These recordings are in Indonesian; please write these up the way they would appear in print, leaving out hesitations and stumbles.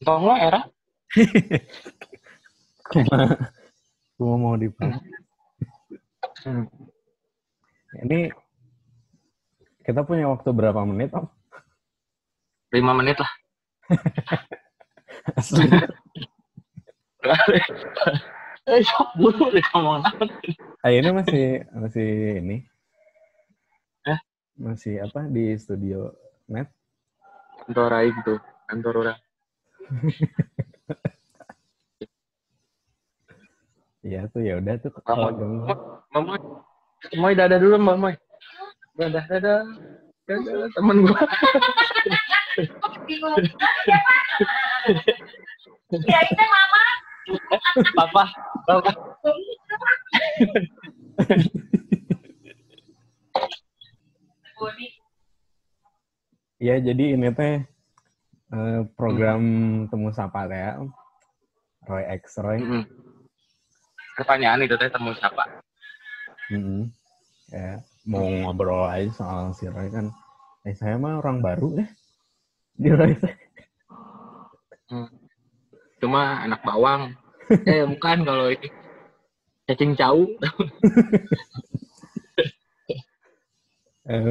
Tolong lo era. Gua mau dipanggil. Ini kita punya waktu berapa menit, Om? 5 menit lah. Asli. Sok dulu deh ngomong apa. Ini masih ini. Eh? Masih apa di studio net? Kantor aing tuh, kantor orang. Iya tuh, ya udah tuh. Moy dadah dulu, Moy. Dadah temen gua. Ya itu mama. Papa. Iya, jadi ini teh program Temu Sapa teh ya. Roy X Roy. Pertanyaan itu teh temu siapa? Ya, mau ngobrol aja soal si Roy kan. Saya mah orang baru di Roy. Cuma anak bawang. Bukan kalau ini cacing cau.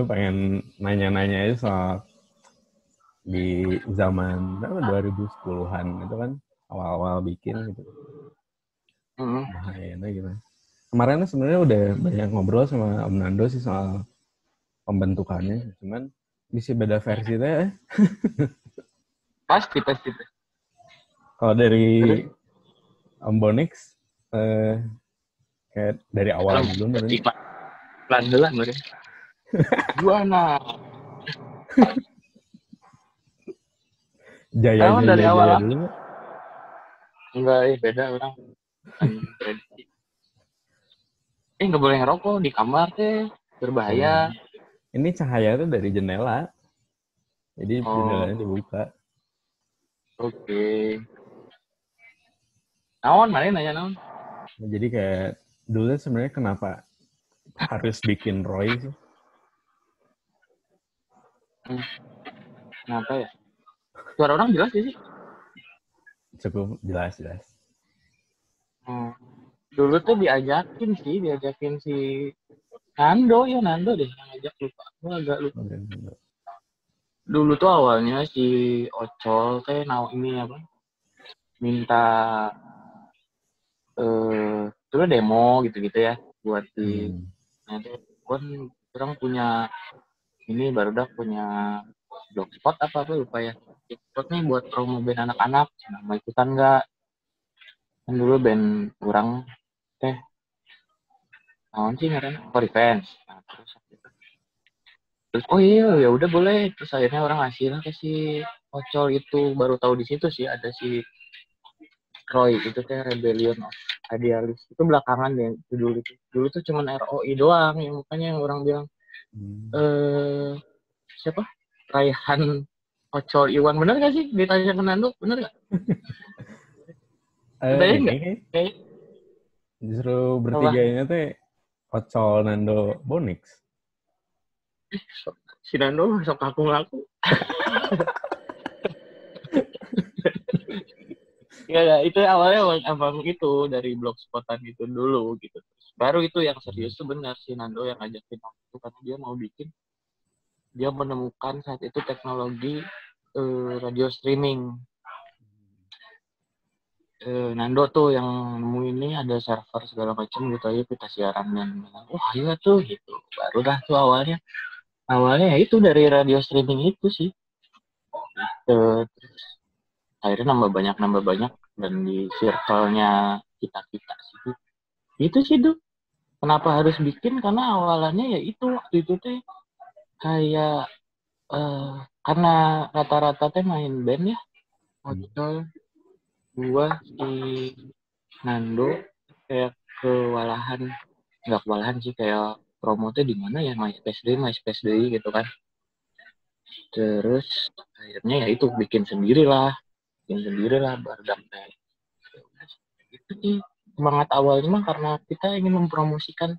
Pengen nanya-nanya aja soal di zaman 2010-an itu kan awal-awal bikin gitu. Bahayanya gimana? Kemarin sebenarnya udah banyak ngobrol sama Om Nando sih soal pembentukannya, cuman bisa beda versi teh. Pasti. Kalau dari Om Bonix, kayak dari awal dulu nih. Pelan-pelan mereka. Gimana? Jaya dari awal dulu. Enggak, beda orang. Prediksi. Nggak boleh ngerokok di kamar teh, berbahaya. Ini cahaya tuh dari jendela, jadi jendelanya dibuka. Oke. Naon, mana nanya naon? Jadi kayak dulu sebenarnya kenapa harus bikin Roy sih? Kenapa ya? Suara orang jelas sih? Cukup jelas. Dulu tuh diajakin si Nando deh yang ngajak, lupa. Gue agak lupa. Dulu tuh awalnya si Ocol teh minta dulu demo gitu-gitu ya buat di nanti kan orang punya ini barudak punya blogspot apa lupa ya. Blogspot nih buat promo band anak-anak, mau ikutan nggak? Kan dulu band kurang teh naon sih ngaranna Revenge. Nah, terus oh iya ya udah boleh, terus akhirnya orang ngasih lah ke si Ocol itu, baru tahu di situ sih ada si Roy itu teh Rebellion of Idealist itu belakangan deh dulu tuh cuman ROI doang yang makanya yang orang bilang siapa Raihan Ocol Iwan, bener gak sih ditanya ke Nando, bener gak? Ini nggak? Justru bertiganya teh Ocol, Nando, Bonix. Si Nando sok ngaku ya itu awalnya emang itu dari blogspotan itu dulu gitu. Baru itu yang serius tuh benar si Nando yang ngajakin aku karena dia mau bikin, dia menemukan saat itu teknologi radio streaming. Nando tuh yang nemu ini ada server segala macam gitu aja kita siaran dan wah iya tuh gitu. Baru dah tuh awalnya ya itu dari radio streaming itu sih. Terus akhirnya nambah banyak dan di circle-nya kita sih. Itu sih tuh. Kenapa harus bikin? Karena awalannya ya itu waktu itu teh kayak karena rata-rata teh main band ya. Ocol, gua, si Nando kayak nggak kewalahan sih, kayak promotnya di mana ya, MySpace Day gitu kan. Terus akhirnya ya itu bikin sendiri lah Bardam teh. Itu sih semangat awalnya mah karena kita ingin mempromosikan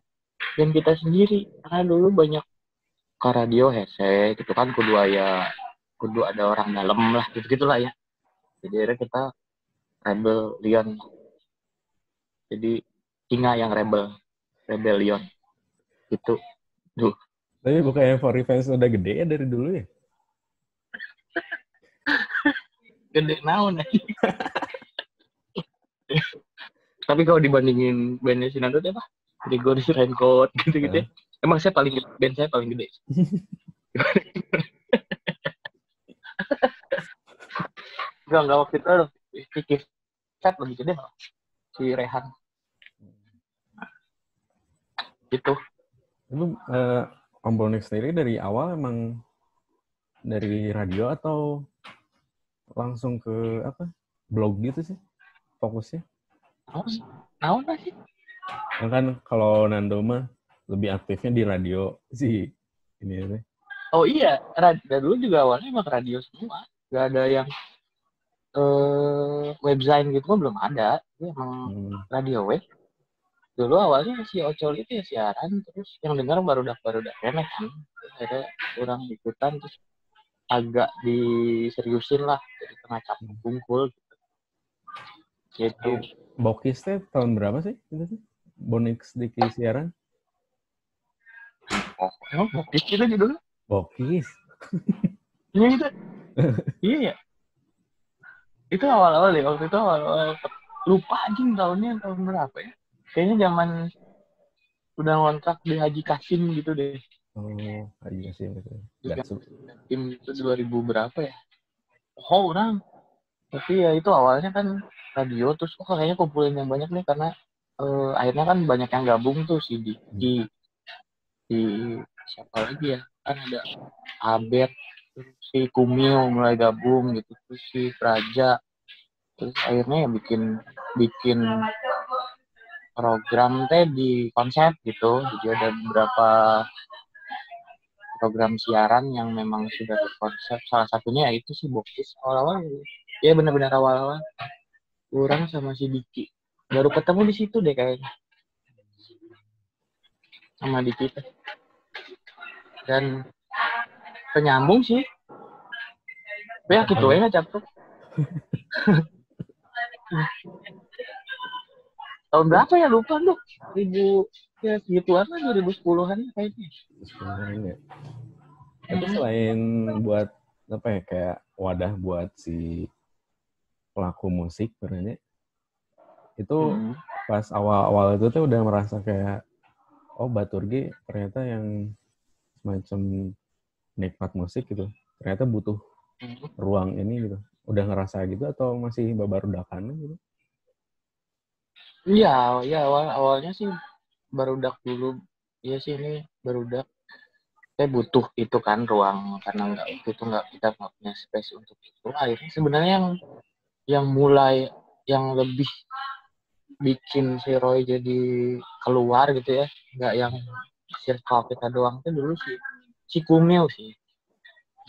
band kita sendiri, karena dulu banyak ke radio hese gitu kan, kudu ada orang dalam lah gitu-gitulah ya. Jadi akhirnya kita Rebel Lion. Jadi singa yang rebellion itu. Duh, Tapi bukannya For Revenge udah gede ya dari dulu ya? gede naon ya. Tapi kalau dibandingin bandnya Sinandot ya Pak, Gregory Raincoat gitu-gitu ya. Emang band saya paling gede. Enggak waktu itu si Kifat lebih gede malah. Si Rehan. Gitu. Itu Om Bonik sendiri dari awal emang dari radio atau langsung ke apa blog gitu sih fokusnya? Naon sih? Ya kan kalau Nando mah lebih aktifnya di radio sih ini ya. Oh iya, dulu juga awalnya emang radio semua. Gak ada yang website gitu mah belum ada. Itu emang radio web. Dulu awalnya si Ocol itu ya siaran, terus yang dengar baru dak enak kan. Ada orang ikutan terus agak diseriusin lah, jadi tengah capek bungkul gitu. Gitu. Bokis teh tahun berapa sih itu sih? Bonix di siaran? Oh, emang Bokis itu judulnya? Bokis. Iya itu. Iya ya. Itu awal-awal ya, waktu itu awal-awal lupa anjing tahun berapa ya. Kayaknya zaman udah ngontrak di Haji Kasim gitu deh. Oh, Haji Kasim gitu. Tim itu 2000 berapa ya? Oh, orang. Tapi ya itu awalnya kan radio, terus kayaknya kumpulin yang banyak nih karena akhirnya kan banyak yang gabung tuh si Diki, si siapa lagi ya? Kan ada Abed, terus si Kumil mulai gabung gitu, terus si Praja. Terus akhirnya ya bikin program teh di konsep gitu. Jadi ada beberapa program siaran yang memang sudah berkonsep. Salah satunya ya itu sih Bokis awal-awal. Ya benar-benar awal-awal. Kurang sama si Diki. Baru ketemu di situ deh kayaknya. Sama Diki teh. Dan penyambung sih. Ya gitu ya capek. Tahun berapa ya lupa lu? 1000 ya segituan lah 2010-an kayaknya. 2010-an ya. Tapi selain buat apa ya kayak wadah buat si pelaku musik sebenarnya itu pas awal-awal itu tuh udah merasa kayak oh Baturgi ternyata yang semacam nikmat musik gitu ternyata butuh ruang ini gitu udah ngerasa gitu atau masih babarudakan gitu? Iya, ya awalnya sih barudak dulu. Iya sih ini barudak. Saya butuh itu kan ruang karena kita nggak punya space untuk itu. Akhirnya sebenarnya yang mulai yang lebih bikin si Roy jadi keluar gitu ya, nggak yang circle kita doang itu dulu si Kumil sih.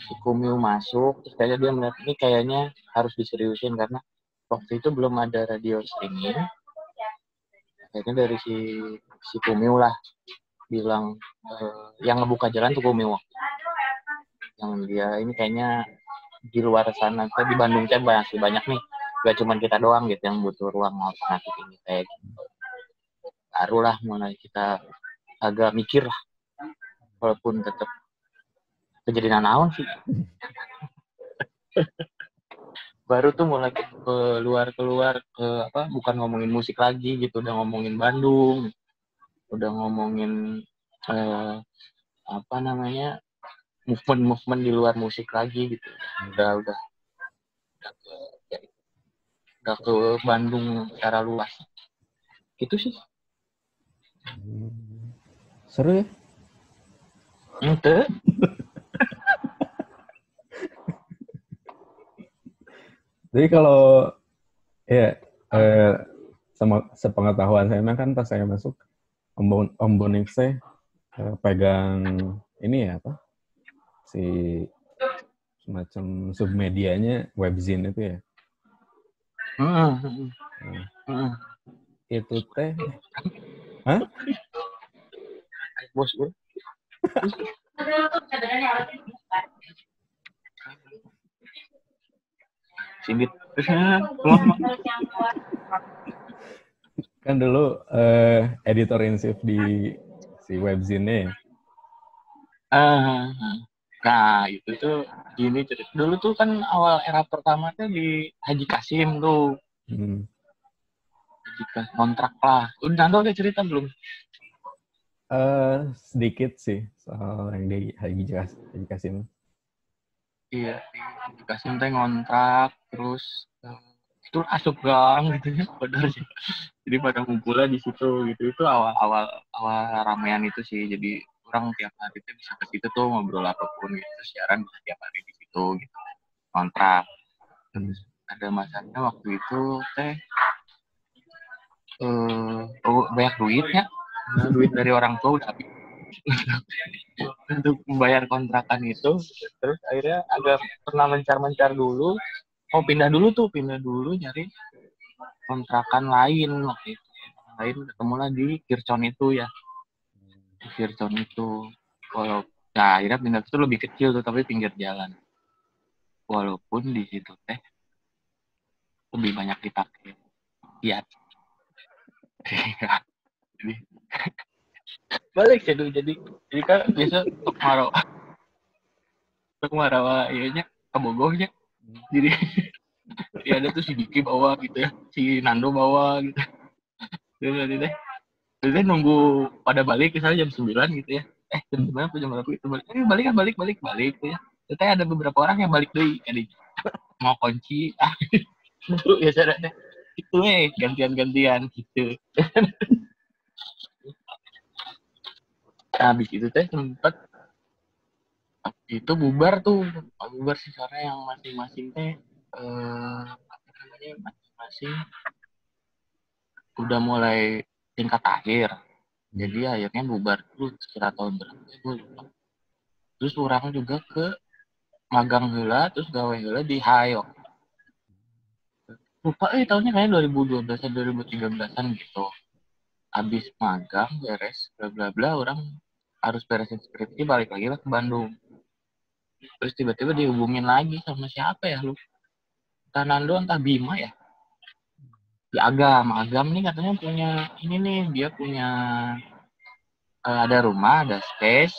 Si Kumil masuk, terus kayaknya dia melihat ini kayaknya harus diseriusin karena waktu itu belum ada radio streaming. Kayaknya dari si Kumil lah bilang yang ngebuka jalan tuh Kumil. Yang dia ini kayaknya di luar sana, kita di Bandung kan masih banyak nih, gak cuma kita doang gitu yang butuh ruang alternatif ini kayak gitu. Barulah mulai kita agak mikir lah, walaupun tetap kejadian naon sih. Baru tuh mulai keluar ke apa, bukan ngomongin musik lagi gitu, udah ngomongin Bandung, udah ngomongin apa namanya movement di luar musik lagi gitu. Udah ke Bandung secara luas. Gitu sih. Seru ya? Ente. Jadi kalau ya sama sepengetahuan saya kan pas saya masuk Om Bonix pegang ini ya apa si semacam submedianya webzine itu ya. Itu teh, hah? Bos gue. Sindit. Kan dulu editor in chief di si webzine. Nah itu tuh gini cerita. Dulu tuh kan awal era pertama tuh di Haji Kasim tuh. Haji Kasim kontrak lah. Udah Nando ada cerita belum? Sedikit sih soal yang di Haji Kasim. Iya, Haji Kasim tuh ngontrak terus itu asup gang gitu ya, benar sih. Jadi pada ngumpulnya di situ gitu. Itu awal ramean itu sih. Jadi orang tiap hari tuh bisa ke situ tuh ngobrol apapun gitu, siaran bisa tiap hari di situ gitu. Kontrak. Terus ada masanya waktu itu teh banyak duitnya. Nah, duit dari orang tua udah habis untuk membayar kontrakan itu. Terus akhirnya agak pernah mencar-mencar dulu. Pindah dulu nyari kontrakan lain waktu itu. Lain ketemulah di Kircon itu ya. Di Kircon itu. Kalau ya akhirnya pindah itu lebih kecil tuh tapi pinggir jalan. Walaupun di situ teh lebih banyak dipakai Fiat. Jadi balik sih dulu jadi kan biasa untuk marawa ianya kebogohnya. Jadi ya ada tuh si Diki bawa gitu ya, si Nando bawa gitu. Jadi nunggu pada balik misalnya jam 9 gitu ya. Jam 9 atau jam berapa itu balik. Balik gitu ya. Ternyata ada beberapa orang yang balik deh, mau kunci. Dulu ya saya deh. Itu gantian gitu. Nah, habis itu teh sempat itu bubar sih karena yang masing-masing teh apa namanya masing-masing udah mulai tingkat akhir. Jadi akhirnya bubar dulu sekitar tahun berapa gue lupa. Terus orang juga ke magang heula terus gawe heula di Hayo. Lupa tahunnya kayaknya 2012 atau 2013-an gitu. Habis magang beres bla bla bla orang harus beresin skripsi balik lagi lah ke Bandung. Terus tiba-tiba dihubungin lagi sama siapa ya lu? Entah Nando entah Bima ya. Di Agam nih katanya punya ini nih dia punya ada rumah ada space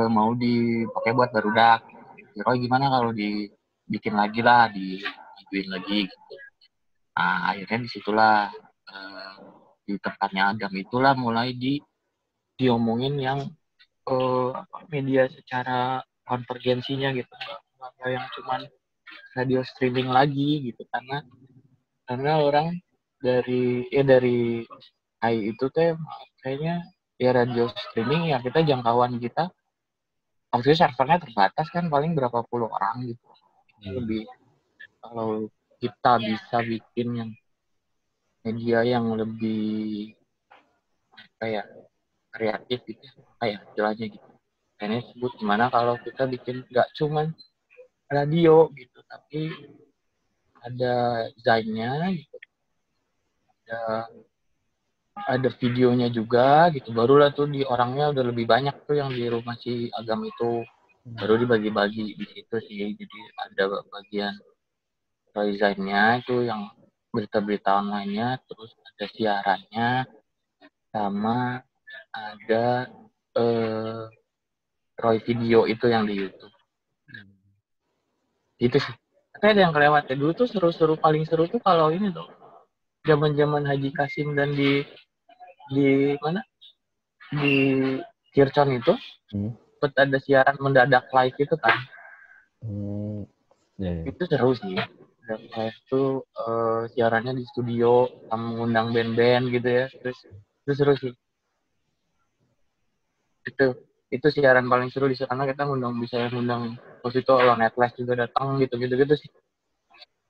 mau dipakai buat barudak. Roy gimana kalau dibikin lagi lah dijuin lagi gitu. Nah akhirnya disitulah di tempatnya Agam itulah mulai diomongin yang media secara konvergensinya gitu nggak yang cuman radio streaming lagi gitu karena orang dari AI itu teh kayaknya ya radio streaming ya kita jangkauan kita waktu itu servernya terbatas kan paling berapa puluh orang gitu lebih kalau kita bisa bikin yang media yang lebih kayak kreatif gitu kayak istilahnya gitu ini sebut gimana kalau kita bikin nggak cuman radio gitu tapi ada desainnya gitu ada videonya juga gitu barulah tuh di orangnya udah lebih banyak tuh yang di rumah si Agam itu baru dibagi-bagi di situ sih jadi ada bagian desainnya itu yang berita-berita online-nya terus ada siarannya sama ada Roy video itu yang di YouTube gitu sih tapi ada yang kelewat ya dulu tuh seru-seru paling seru tuh kalau ini tuh zaman-zaman Haji Kasim dan di mana di Kircon itu ada siaran mendadak live itu kan itu seru sih live tuh siarannya di studio sama mengundang band-band gitu ya terus itu seru sih itu siaran paling seru di sana kita bisa ngundang waktu itu Alon Atlas juga datang gitu sih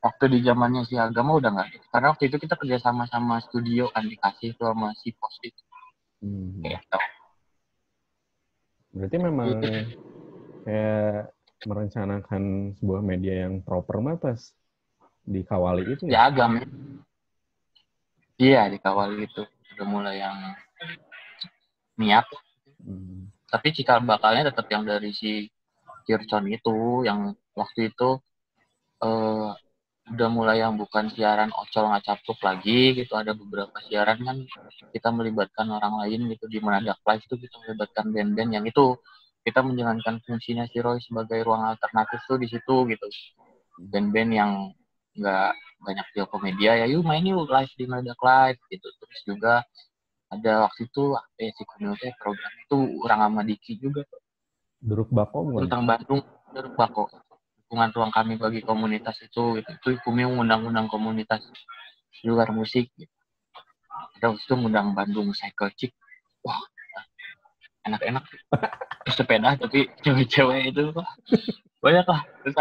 waktu di zamannya si Agama udah nggak karena waktu itu kita kerja sama studio kan dikasih tuh sama si Pos itu gitu. Berarti memang kayak merencanakan sebuah media yang proper mah pas dikawali itu ya Agam iya dikawali itu udah mulai yang niat tapi cikal bakalnya tetap yang dari si Kircon itu yang waktu itu eh, udah mulai yang bukan siaran ocol ngacapuk lagi gitu, ada beberapa siaran kan kita melibatkan orang lain gitu, di Menadak Live itu kita melibatkan band-band yang itu kita menjalankan fungsinya si Roy sebagai ruang alternatif tuh di situ gitu, band-band yang nggak banyak di Komedia ya yuk main yuk live di Menadak Live gitu. Terus juga ada waktu itu si komunitas program itu orang sama Diki juga Duruk Bako bukan? tentang Bandung, Duruk Bako, dukungan ruang kami bagi komunitas itu gitu. Itu kami mengundang-undang komunitas di luar musik gitu. Terus itu mengundang Bandung Cycle Chick, wah enak-enak sepeda tapi cewek-cewek itu wah, banyak lah. Terus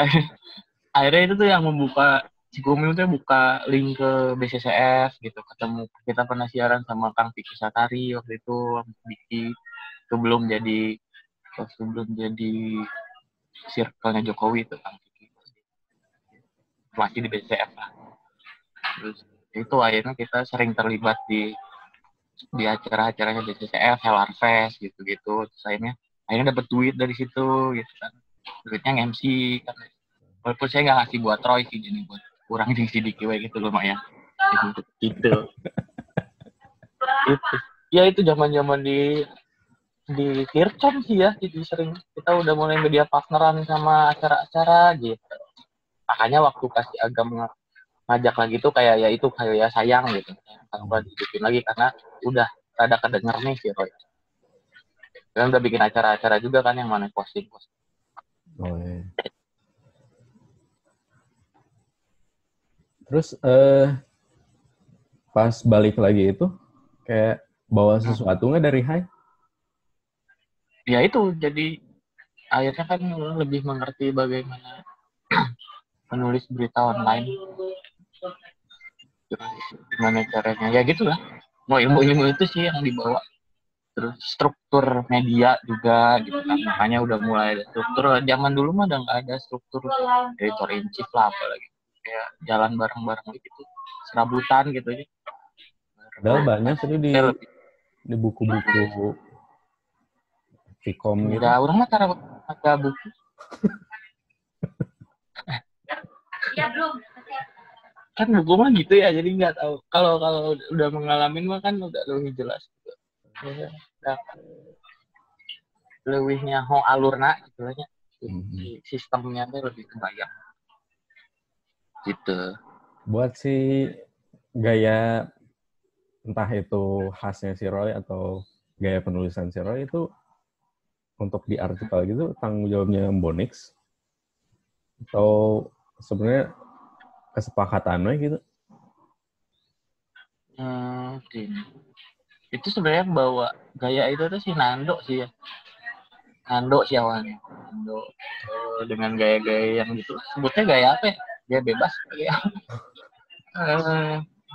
akhirnya itu tuh yang membuka Cikumi itu buka link ke BCCF gitu, ketemu kita pernah siaran sama Kang Vicky Satari waktu itu, Vicky sebelum jadi circle-nya Jokowi itu Kang Vicky masih di BCCF lah. Terus itu akhirnya kita sering terlibat di acara-acaranya BCCF, Hellar Fest gitu-gitu. Terus akhirnya dapat duit dari situ gitu kan, duitnya MC kan. Walaupun saya nggak ngasih buat Troy sih, jadi buat kurang di sedikit gitu lumayan gitu. Itu ya itu zaman di Kircon sih ya, jadi sering kita udah mulai media partneran sama acara-acara gitu. Makanya waktu kasih Agam ngajak lagi tuh kayak ya itu kayak ya sayang gitu, tanpa dihidupin lagi karena udah rada kedenger nih si Roy. Kan udah bikin acara-acara juga kan yang mana posting. Oh, iya. Terus pas balik lagi itu kayak bawa sesuatu nggak dari Hai? Ya itu jadi akhirnya kan lebih mengerti bagaimana penulis berita online, gimana caranya ya gitulah. Mau ilmu-ilmu itu sih yang dibawa, terus struktur media juga gitu kan, makanya udah mulai ada struktur. Zaman dulu mah udah nggak ada struktur editor in chief lah, apalagi kayak jalan bareng-bareng gitu, serabutan gitu aja. Padahal banyak tadi di buku-buku Vkom gitu. Ya orang mah cara baca buku. Ya belum. Kan buku mah gitu ya, jadi nggak tahu. Kalau udah mengalami mah kan udah lebih jelas. Ya, lebihnya ho alurna istilahnya, sistemnya tuh lebih kebayang gitu. Buat si gaya entah itu khasnya si Roy atau gaya penulisan si Roy itu untuk di artikel gitu tanggung jawabnya Bonix atau sebenarnya kesepakatannya gitu? Itu sebenarnya bawa gaya itu tuh si Nando sih ya. Nando sih awalnya. Nando dengan gaya-gaya yang gitu. Sebutnya gaya apa ya? Gaya bebas.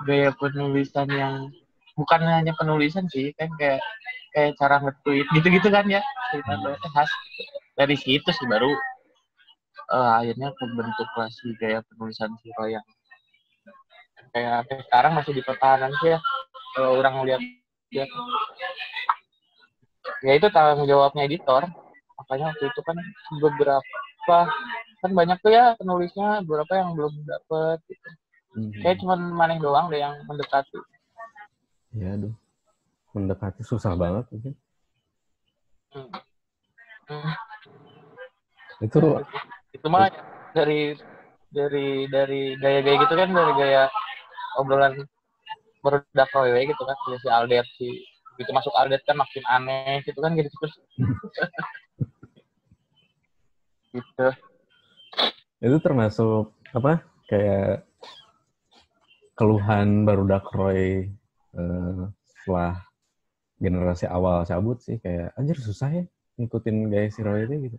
Gaya penulisan yang bukan hanya penulisan sih, kan kayak cara nge-tweet gitu-gitu kan ya. Si Nando itu khas. Dari situ sih baru akhirnya kebentuk si gaya penulisan si Roy yang kayak sekarang masih dipertahankan sih ya. Kalau orang melihat dia, ya itu tanggung jawabnya editor. Makanya waktu itu kan beberapa kan banyak tuh ya penulisnya, beberapa yang belum dapet gitu. Kayak cuma Maneh doang deh yang mendekati. Ya aduh, mendekati susah banget gitu. Itu mah dari gaya-gaya gitu kan, dari gaya obrolan berudak wewe gitu kan, si Aldet gitu masuk Aldet kan makin aneh gitu kan gitu terus. Gitu. Itu termasuk apa? Kayak keluhan barudak Roy setelah generasi awal cabut sih, kayak anjir susah ya ngikutin gaya si Roy itu gitu.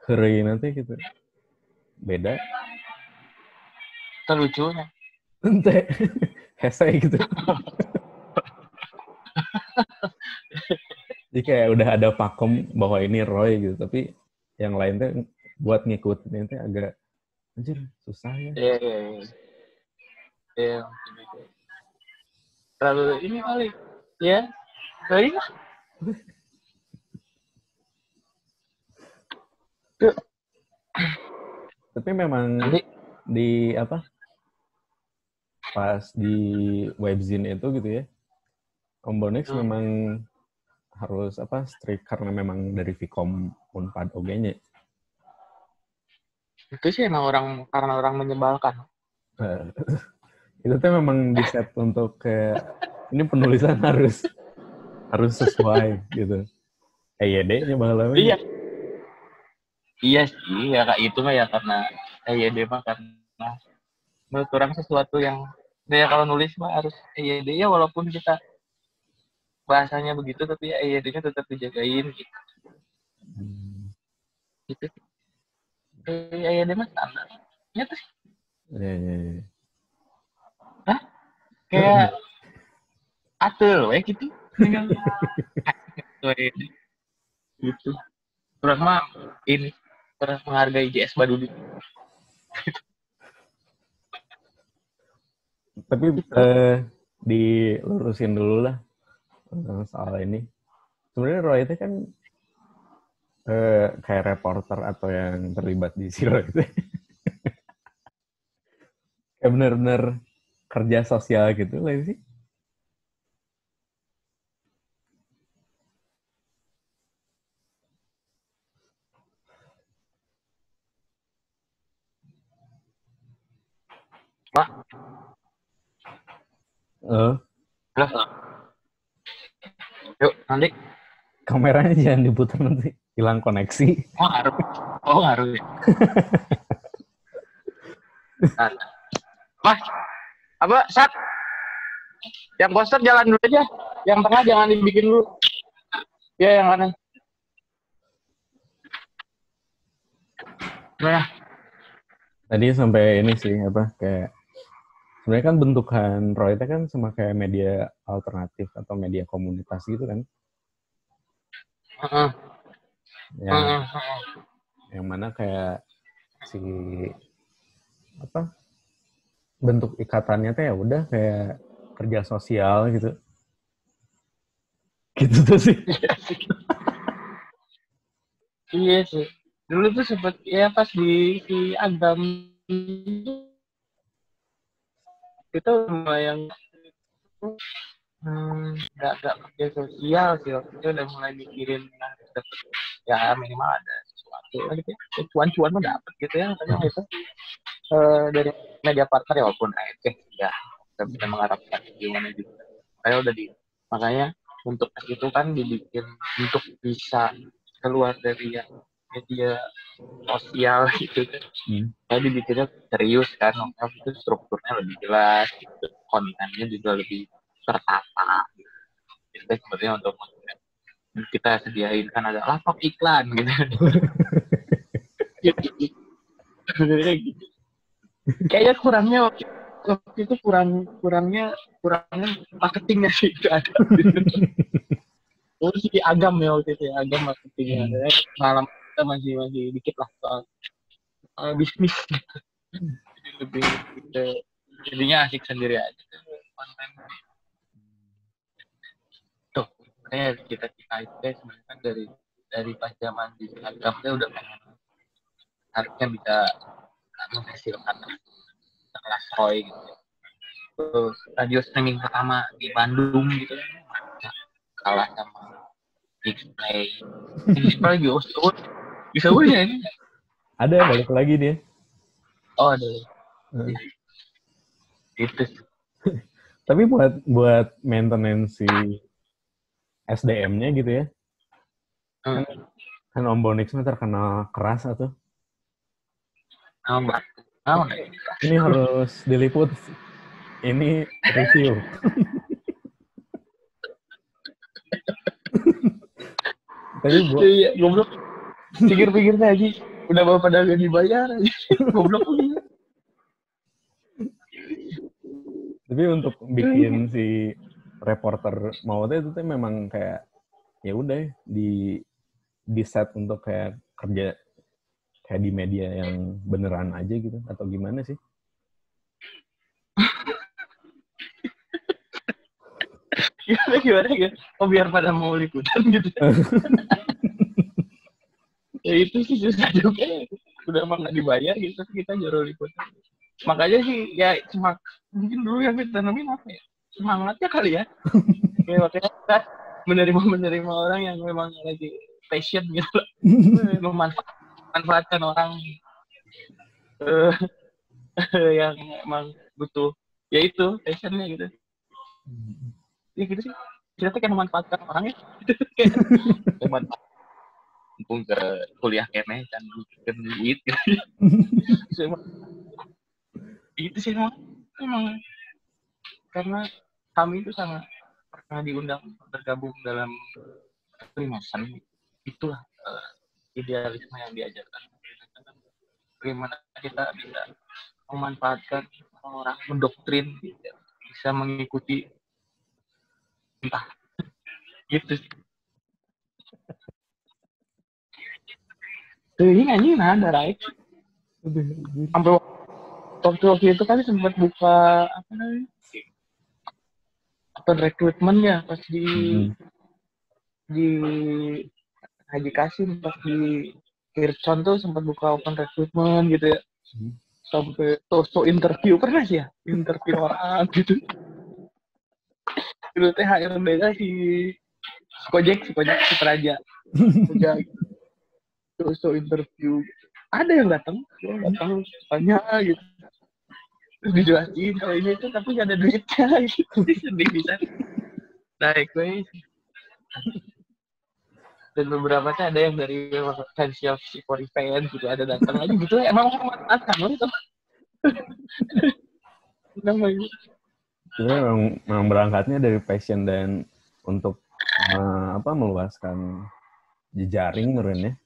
Hari nanti gitu. Beda. Terlucunya. Ente hese gitu. Jadi kayak udah ada pakem bahwa ini Roy gitu, tapi yang lain tuh buat ngikutin itu agak anjir susah ya. Iya. Terlalu ini kali ya. Baik. Tapi memang di apa? Pas di webzine itu gitu ya. Om Bonix memang harus apa strict karena memang dari Vkom Unpad OG-nya. Itu sih emang karena orang menyebalkan. Itu tuh memang di set untuk kayak ini penulisan harus sesuai gitu. EYD-nya bahasa Iya. Iya sih, ya kayak itu mah ya karena EYD mah karena menurut orang sesuatu yang ya kalau nulis mah harus EYD ya walaupun kita bahasanya begitu tapi ya EYD-nya tetap dijagain gitu. Gitu. EYD mah standar. Ya tuh. Iya. Hah? Kayak atel we gitu. Tinggal gitu. Terus mah ini terus menghargai JS Badudi. Tapi dilurusin dulu lah soal ini. Sebenarnya Roy itu kan kayak reporter atau yang terlibat di Siro itu. Kayak benar-benar kerja sosial gitu lah sih. Pak. Yuk, nanti. Kameranya jangan diputar nanti. Hilang koneksi. Ngaruh ya. Mas, apa, Sat? Yang poster jalan dulu aja. Yang tengah jangan dibikin dulu. Ya, yang kanan. Gimana? Tadi sampai ini sih, apa, kayak sebenarnya kan bentukan Roy itu kan sama kayak media alternatif atau media komunitas gitu kan. Yang mana kayak si apa bentuk ikatannya tuh ya udah kayak kerja sosial gitu. Gitu tuh sih. Iya sih. Dulu tuh sempet ya pas di Agam itu mulai yang nggak kerja sosial sih waktu itu udah mulai mikirin ya minimal ada sesuatu gitu ya cuan-cuan mah dapet gitu ya makanya itu dari media partner ya walaupun ya kita bisa mengharapkan gimana juga kayak udah makanya untuk itu kan dibikin untuk bisa keluar dari yang media sosial gitu kan ya dibikinnya serius kan itu strukturnya lebih jelas gitu. Kontennya juga lebih tertata gitu. Jadi sebenarnya untuk kita sediain kan ada lapak iklan gitu. Sebenarnya gitu. Kayaknya kurangnya waktu itu kurangnya marketingnya sih itu ada. Terus di Agam ya waktu itu ya Agam marketingnya. Malam kita masih dikit lah soal bisnis. Jadi lebih jadinya asik sendiri aja konten. Tuh, kayak kita itu sebenarnya kan dari pas zaman di Instagram dia udah harusnya bisa menghasilkan kelas Roy gitu. Terus radio streaming pertama di Bandung gitu kalah sama Display bisa punya ini ada balik lagi dia. Oh ada itu. Tapi buat maintenance SDM-nya gitu ya kan Om Bonix terkenal keras atau ini harus diliput ini review. Tapi iya goblok pikir-pikir aja udah bawa pada gak dibayar aja goblok. Tapi untuk bikin si reporter mau itu tuh memang kayak ya udah di set untuk kayak kerja kayak di media yang beneran aja gitu atau gimana sih? Gimana ya? Oh biar pada mau liputan gitu. Ya itu sih susah juga. Udah emang nggak dibayar gitu kita juru liputan. makanya sih ya mungkin dulu yang ditanemin apa ya, semangatnya kali ya. Kayak makanya kita menerima orang yang memang lagi passion gitu, memanfaatkan orang yang emang butuh ya itu passionnya gitu. Ya gitu sih, kita kayak memanfaatkan orang ya. Kayak mumpung ke kuliah kene kan bikin duit gitu. Itu sih emang karena kami itu sangat pernah diundang bergabung dalam Freemason. Itulah idealisme yang diajarkan. Bagaimana kita bisa memanfaatkan orang, mendoktrin, bisa mengikuti entah gitu. Tuh ini anjing ada right. Sampai waktu itu kan sempat buka apa namanya? Open recruitment ya pas di Haji Kasim, pas di Kircon tuh sempat buka open recruitment gitu ya. Sampai so interview pernah sih ya, interview orang gitu. Dulu teh HRD-nya si Kojek si Praja. So interview. Ada yang datang tanya gitu. Terus dijelasin kalau ini tuh tapi gak ada duitnya gitu. Sedih bisa. Naik guys. Dan beberapa tuh ada yang dari potential for event gitu, ada datang lagi gitu. Emang memanfaatkan loh itu. Sebenarnya memang berangkatnya dari passion dan untuk meluaskan jejaring menurutnya.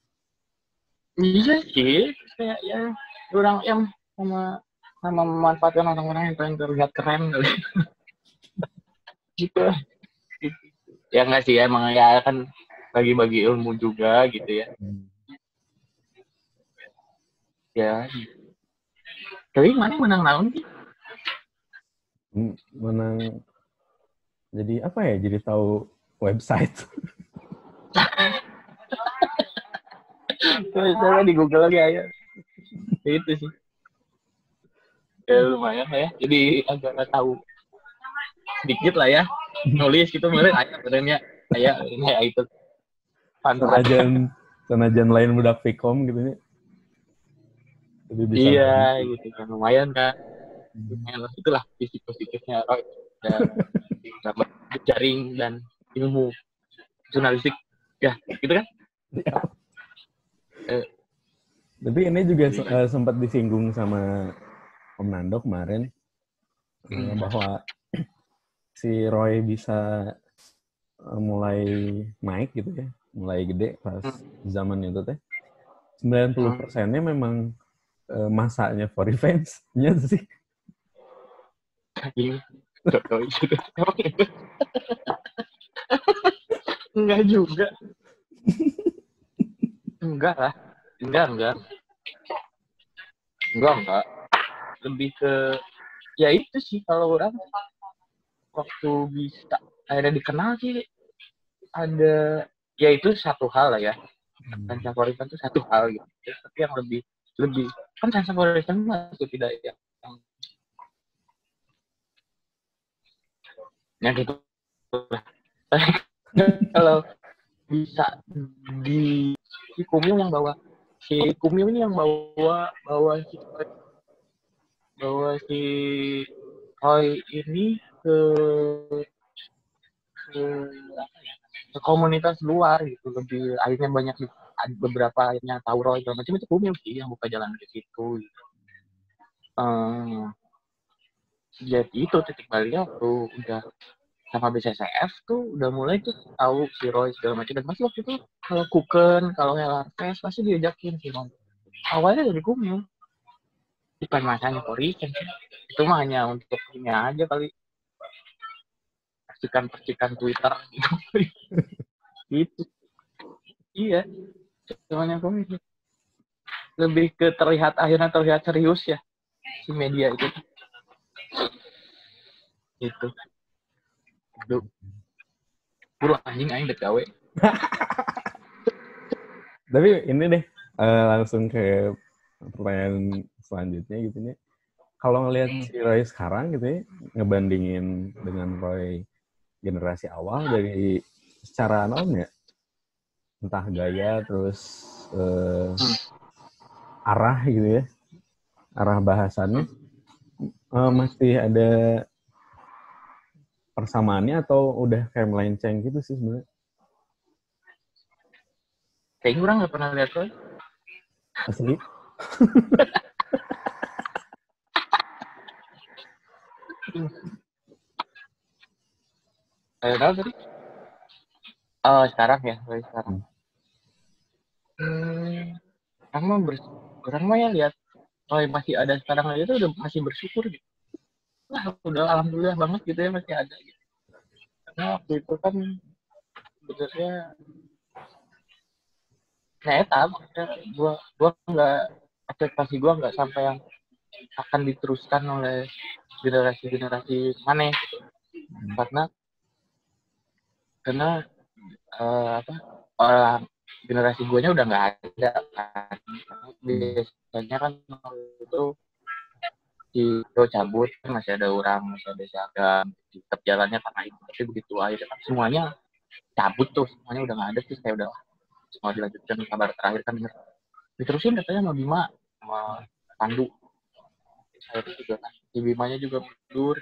Iya sih, kayak ya orang yang sama memanfaatkan orang-orang yang pengen terlihat keren kali. Gitu. Ya nggak sih, emang ya kan bagi-bagi ilmu juga gitu ya. Ya. Tapi mana menang naon sih? Menang jadi apa ya? Jadi tahu website. Coba di Google lagi aja. Itu sih. Ya lumayan lah ya. Jadi agak tahu sedikit lah ya. Nulis gitu mulai aja sebenarnya kayak itu. Senajan lain budak Vkom gitu ya. Iya gitu kan, lumayan kan. Itulah sisi positifnya Roy. Dapat jaring dan ilmu jurnalistik ya gitu kan. Tapi ini juga sempat disinggung sama Om Nando kemarin bahwa si Roy bisa mulai naik gitu ya, mulai gede pas zaman itu teh 90%-nya memang masanya for revenge-nya sih. Enggak juga. Enggak lah. Enggak. Lebih ke ya itu sih, kalau orang waktu bisa akhirnya dikenal sih ada ya itu satu hal lah ya. Dan favoritan itu satu hal gitu. Tapi yang lebih kan favoritan masih tidak yang gitu. Kalau bisa di Kumil yang bawa si Kumil ini yang bawa si Roy ini ke komunitas luar gitu, lebih akhirnya banyak beberapa akhirnya tahu Roy macam itu Kumil sih yang buka jalan ke situ gitu. Jadi itu titik baliknya waktu udah sama BCCF tuh udah mulai tuh tahu si Roy segala macam, dan pasti waktu itu kalau Kuken, kalau Helartes pasti diajakin sih Roy. Awalnya dari Kumil, bukan masanya Korisen sih. Itu mah hanya untuk ini aja kali, percikan Twitter gitu. Gitu. Iya. Cuman yang komik. Lebih ke akhirnya terlihat serius ya si media itu. Gitu. Aduh. Buru anjing aing dek gawe. Tapi ini deh langsung ke pertanyaan selanjutnya gitu nih. kalau ngelihat si Roy sekarang gitu ya, ngebandingin dengan Roy generasi awal dari secara non ya, entah gaya terus arah gitu ya, arah bahasannya masih ada persamaannya atau udah kayak melenceng gitu sih sebenarnya? Kayaknya orang nggak pernah lihat Roy. Asli? Tahu tadi? Oh sekarang ya, Roy sekarang. Orang mah ya lihat Roy masih ada sekarang aja tuh udah masih bersyukur gitu. Wah udah alhamdulillah banget gitu ya masih ada gitu. Karena waktu itu kan sebenarnya nyata maksudnya gua nggak ekspektasi gua nggak sampai yang akan diteruskan oleh generasi mana gitu. Karena orang generasi guanya udah nggak ada kan. Biasanya kan itu di cabut kan masih ada orang, masih ada seragam, tetap jalannya karena itu. Tapi begitu akhirnya kan semuanya cabut tuh, semuanya udah nggak ada sih. Saya udah semua dilanjutkan. Kabar terakhir kan diterusin katanya sama Bima sama Pandu. Saya itu juga kan di Bimanya juga mundur.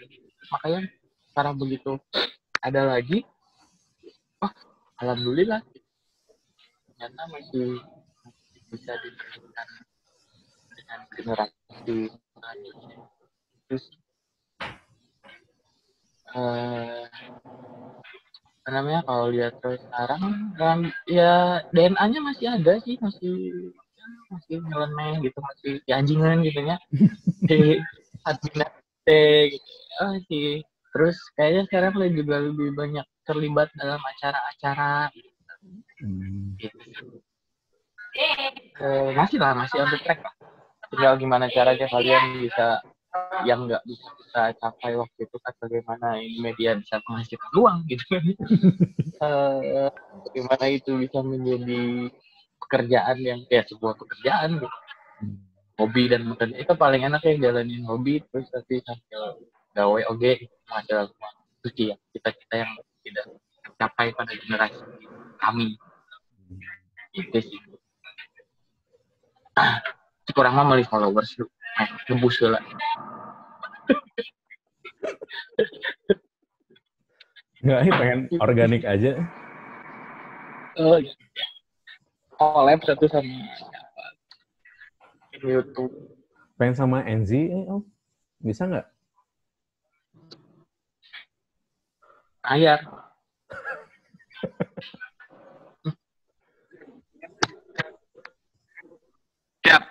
Makanya sekarang begitu ada lagi, alhamdulillah ternyata masih bisa diteruskan dengan generasi selanjutnya. Terus apa namanya kalau lihat terus sekarang ya DNA-nya masih ada sih, masih nyeleneh gitu, masih ya anjingan gitu ya di admin gitu sih. Terus kayaknya sekarang juga lebih banyak terlibat dalam acara-acara gitu. Masih on the track lah. Tinggal gimana caranya kalian bisa yang nggak bisa kita capai waktu itu kan bagaimana media bisa menghasilkan uang gitu kan. Bagaimana itu bisa menjadi pekerjaan yang kayak sebuah pekerjaan gitu. Hobi dan bekerja itu paling enak ya jalanin hobi terus tapi sambil gawe oge ada itu sih ya kita yang tidak tercapai pada generasi kami itu sih. Kurang mah meli followers lu ngebus lah. Nggak, pengen organik aja. Oh iya. Collab satu sama siapa? YouTube. Pengen sama Enzi, bisa nggak? Ayar. Siap.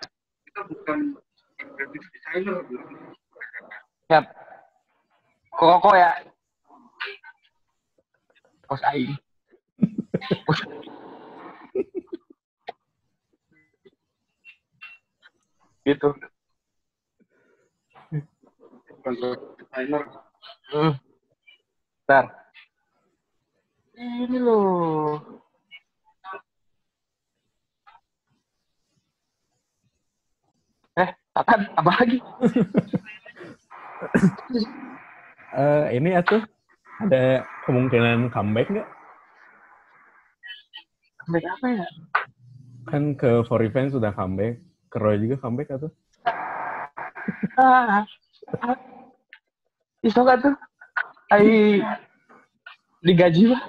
Kita bukan graphic designer. Siap. Koko ya. Pos aing. Gitu. Designer. Bentar. Ini loh. Tatan, apa lagi? Ini atuh ada kemungkinan comeback nggak? Comeback apa ya? Kan ke For Revenge sudah comeback, ke Roy juga comeback atuh. Iso gak tuh? Digaji lah.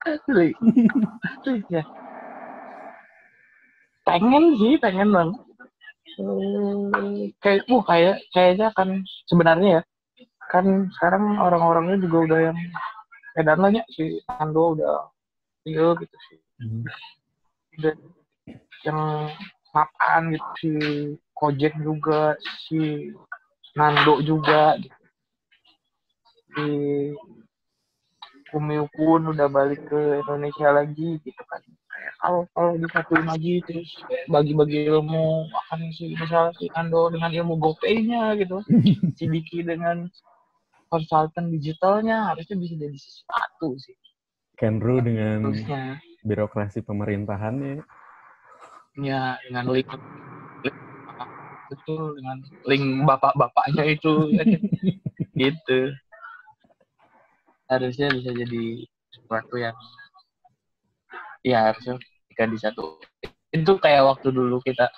Asli ya. Pengen banget. Kayaknya kan sebenarnya ya kan sekarang orang-orangnya juga udah yang edan lah ya si Ando udah iya gitu sih. Udah yang mapan gitu si Kojek juga si Nando juga gitu. Si Kumil pun udah balik ke Indonesia lagi gitu kan. Kayak kalau disatuin lagi terus bagi-bagi ilmu akan si misalnya si Ando dengan ilmu GoPay-nya gitu. Si Diki dengan konsultan digitalnya harusnya bisa jadi sesuatu sih. Kenru dengan birokrasi pemerintahannya. Ya dengan link betul dengan link bapak-bapaknya itu gitu. Harusnya bisa jadi sesuatu yang ya harusnya jika di satu itu kayak waktu dulu kita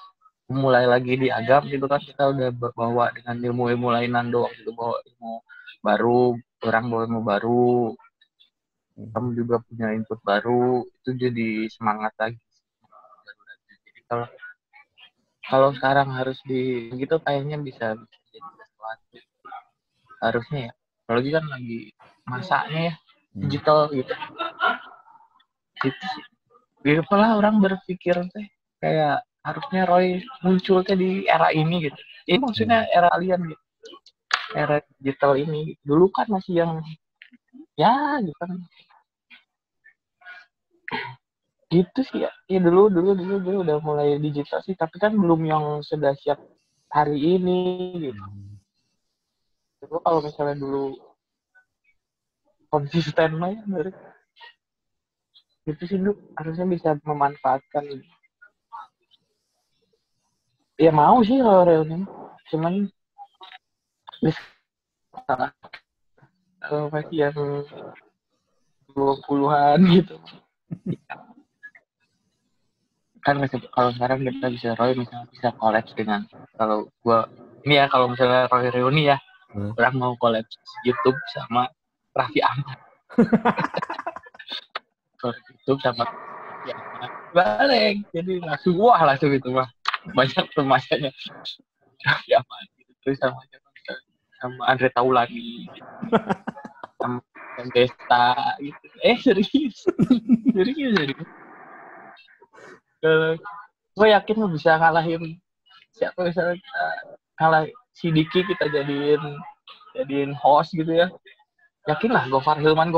mulai lagi di agam gitu kan, kita udah bawa dengan ilmu-ilmu lainan doang gitu, bawa ilmu baru, orang bawa ilmu baru, kamu juga punya input baru, itu jadi semangat lagi. Jadi kalau sekarang harus di gitu kayaknya bisa jadi sesuatu harusnya ya, apalagi kan lagi masanya ya digital gitu. Itu sih lah orang berpikir teh kayak harusnya Roy muncul teh di era ini gitu. Ini maksudnya era alien gitu, era digital ini. Dulu kan masih yang ya gitu kan, gitu sih ya. Ya dulu udah mulai digital sih, tapi kan belum yang sudah siap hari ini gitu. Itu kalau misalnya dulu konsisten lah ya, itu sih lu harusnya bisa memanfaatkan. Ya mau sih kalau reuni, cuman bisa masih yang 20-an gitu. Kan kalau sekarang kita bisa Roy misalnya bisa collab dengan, kalau gua ini ya, kalau misalnya Roy reuni ya, orang mau collab YouTube sama Raffi Ahmad. Collab YouTube sama ya balik, jadi langsung itu mah banyak permasanya Raffi Ahmad gitu, terus sama Andre Taulani gitu. Sama Desta gitu. Serius. Gue yakin lo bisa ngalahin siapa, misalnya kalah si Diki, kita jadiin host gitu ya. Yakin lah Gofar Hilman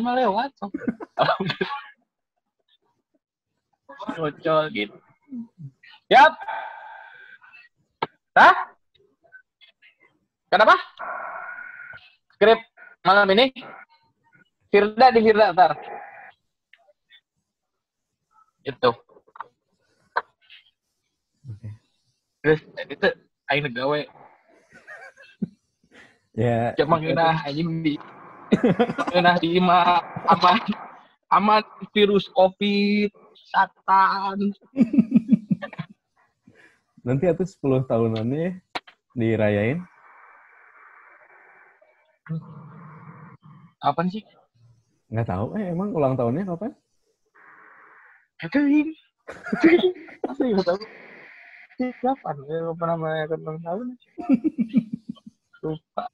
mah lewat. Bocol gitu. Yap. Hah? Kenapa? Skrip malam ini Firda ntar. Itu. Terus itu aing gawe. Ya. Cuma ngeunah anjing di aman virus Covid, satan. Nanti itu 10 tahunannya dirayain. Kapan sih? Nggak tahu. Emang ulang tahunnya kapan? Itu masa nggak tahu. Kapan? Ya pernah merayakan ulang tahun. Lupa.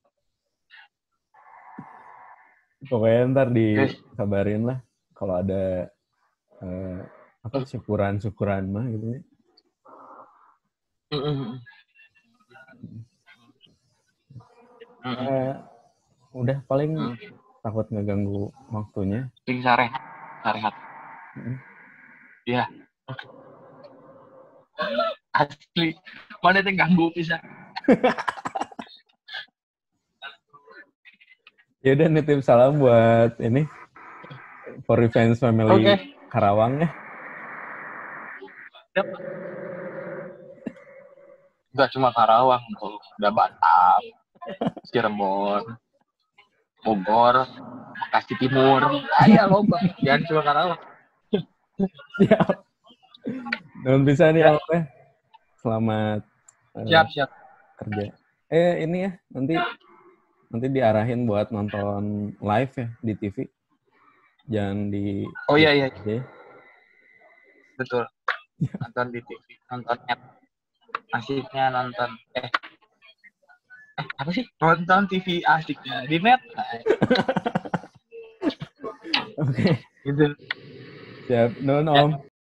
Pokoknya ntar dikabarin lah kalau ada syukuran mah gitu ya. Udah paling takut ngeganggu waktunya. Ping sarehat. Iya. Asli. Mana yang ganggu bisa. Ya udah, nitip salam buat ini For Revenge Family Karawang ya. Yep. Enggak cuma Karawang, udah Batam, Cirebon, Bogor, Bekasi Timur. Ayo loba, jangan cuma Karawang. Siap. Dan bisa nih ya. Selamat siap kerja. Ini ya, nanti diarahin buat nonton live ya di TV. Jangan di Oh iya. Betul. Nonton di TV, nonton app. Asiknya nonton apa sih? Nonton TV asiknya di net. Oke. Gitu. Siap. Om.